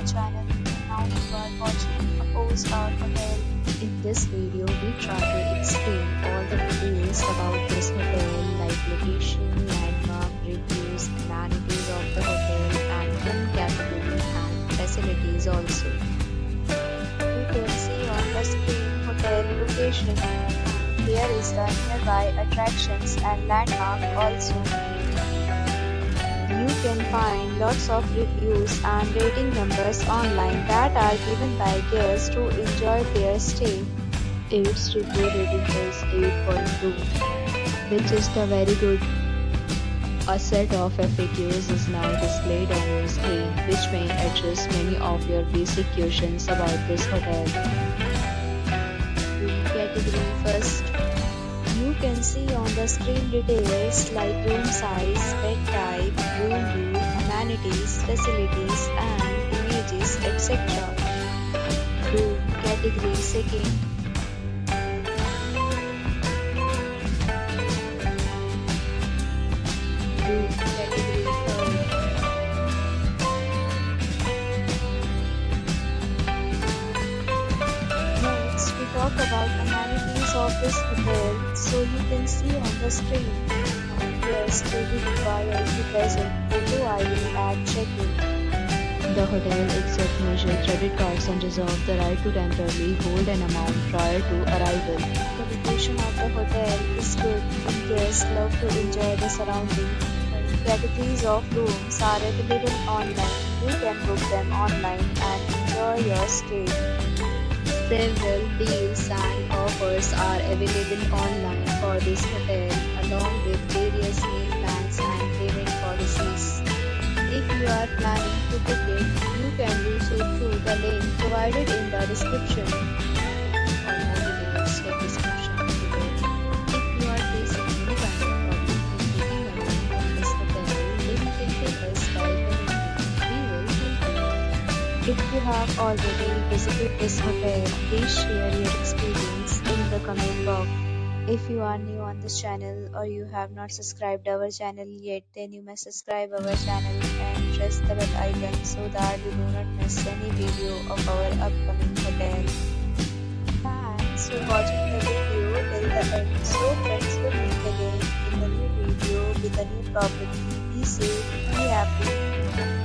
my channel, and now you are watching a 4-star hotel. In this video, we try to explain all the details about this hotel, like location, landmark, reviews, amenities of the hotel, and room category and facilities also. You can see on the screen hotel location. Here is the nearby attractions and landmark also. You can find lots of reviews and rating numbers online that are given by guests to enjoy their stay. Its review rating is 8.2, which is the very good. A set of FAQs is now displayed on your screen, which may address many of your basic questions about this hotel. Room category first. You can see on the screen details like room size, bed type, room view, amenities, facilities, and images, etc. Room category second. Room category third. Next, we talk about amenities of this hotel, so you can see on the screen. Guests will be required to present photo ID at check-in. The hotel accepts major credit cards and reserves the right to temporarily hold an amount prior to arrival. The location of the hotel is good and guests love to enjoy the surroundings. Categories of rooms are available online. You can book them online and enjoy your stay. Several deals and offers are available online for this hotel, along with various meal plans and payment policies. If you are planning to book it, you can do so through the link provided in the description. For more details, check description below. If you are facing any kind of problem in booking a room in this hotel, then you can tell us by commenting. We will help you. If you have already visited this hotel, please share your experience in the comment box. If you are new on this channel or you have not subscribed our channel yet, then you may subscribe our channel and press the bell icon so that you do not miss any video of our upcoming hotel. Thanks for watching the video till the end. So friends, will meet again in a new video with a new property. Be safe, be happy.